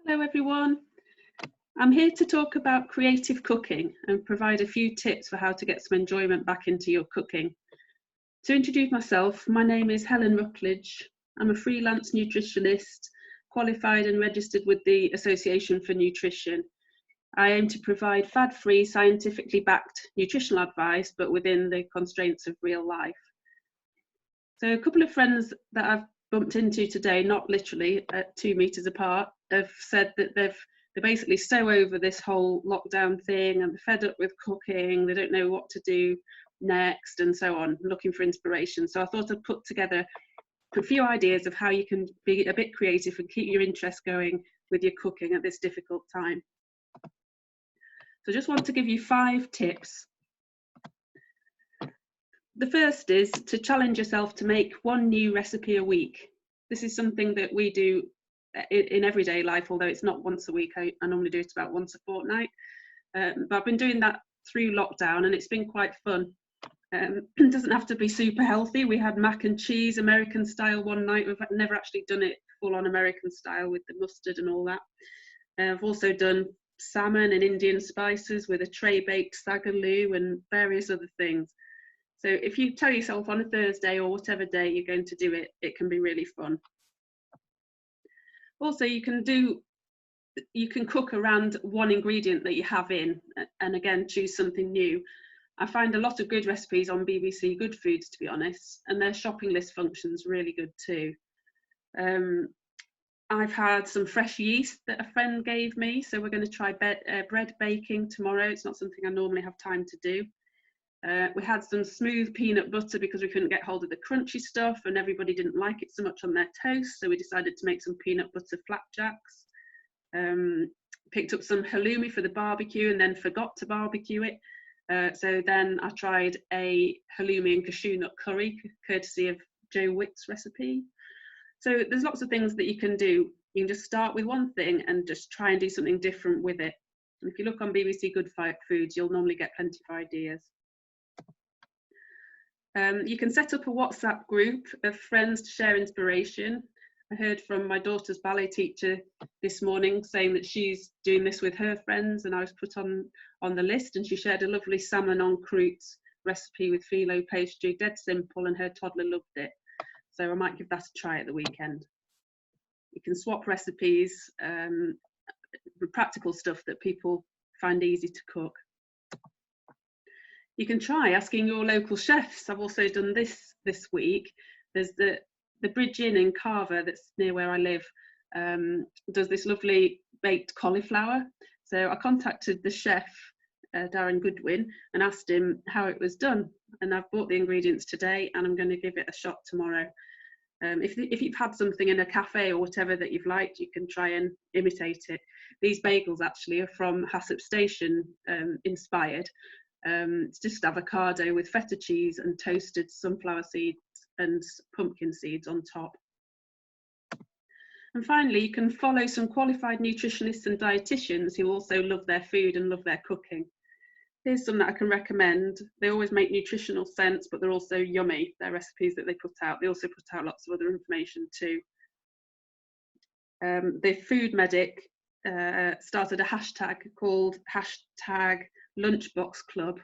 Hello everyone. I'm here to talk about creative cooking and provide a few tips for how to get some enjoyment back into your cooking. To introduce myself, my name is Helen Ruckledge. I'm a freelance nutritionist, qualified and registered with the Association for Nutrition. I aim to provide fad-free, scientifically backed nutritional advice, but within the constraints of real life. So a couple of friends that I've bumped into today, not literally at 2 meters apart, have said that they're basically so over this whole lockdown thing and they're fed up with cooking, they don't know what to do next and so on, looking for inspiration. So I thought I'd put together a few ideas of how you can be a bit creative and keep your interest going with your cooking at this difficult time. So I just want to give you 5 tips. The first is to challenge yourself to make one new recipe a week. This is something that we do in everyday life, although it's not once a week. I normally do it about once a fortnight. But I've been doing that through lockdown and it's been quite fun. It doesn't have to be super healthy. We had mac and cheese, American style one night. We've never actually done it full on American style with the mustard and all that. I've also done salmon and Indian spices with a tray baked sagaloo and various other things. So if you tell yourself on a Thursday or whatever day you're going to do it, it can be really fun. Also, you can cook around one ingredient that you have in, and again, choose something new. I find a lot of good recipes on BBC Good Foods, to be honest, and their shopping list function's really good too. I've had some fresh yeast that a friend gave me, so we're going to try bread baking tomorrow. It's not something I normally have time to do. We had some smooth peanut butter because we couldn't get hold of the crunchy stuff and everybody didn't like it so much on their toast, so we decided to make some peanut butter flapjacks. Picked up some halloumi for the barbecue and then forgot to barbecue it. So then I tried a halloumi and cashew nut curry, courtesy of Joe Wick's recipe. So there's lots of things that you can do. You can just start with one thing and just try and do something different with it. And if you look on BBC Good Foods, you'll normally get plenty of ideas. You can set up a WhatsApp group of friends to share inspiration. I heard from my daughter's ballet teacher this morning saying that she's doing this with her friends, and I was put on the list, and she shared a lovely salmon en croûte recipe with phyllo pastry, dead simple, and her toddler loved it. So I might give that a try at the weekend. You can swap recipes, practical stuff that people find easy to cook. You can try asking your local chefs. I've also done this week. There's the Bridge Inn in Carver that's near where I live, does this lovely baked cauliflower. So I contacted the chef, Darren Goodwin, and asked him how it was done. And I've bought the ingredients today and I'm going to give it a shot tomorrow. If you've had something in a cafe or whatever that you've liked, you can try and imitate it. These bagels actually are from Hassop Station inspired. It's just avocado with feta cheese and toasted sunflower seeds and pumpkin seeds on top. And finally, you can follow some qualified nutritionists and dietitians who also love their food and love their cooking. Here's some that I can recommend. They always make nutritional sense, but they're also yummy, their recipes that they put out. They also put out lots of other information too. The Food Medic started a hashtag called #Lunchbox Club,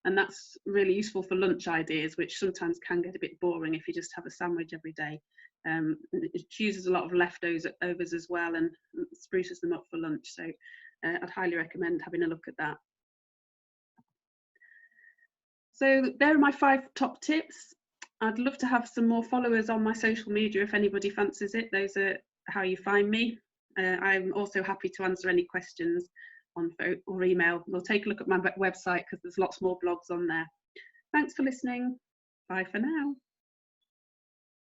and that's really useful for lunch ideas, which sometimes can get a bit boring if you just have a sandwich every day. It uses a lot of leftovers as well and spruces them up for lunch, so I'd highly recommend having a look at that. So there are my 5 top tips. I'd love to have some more followers on my social media if anybody fancies it. Those are how you find me. I'm also happy to answer any questions on phone or email. We'll take a look at my website because there's lots more blogs on there. Thanks for listening. Bye for now.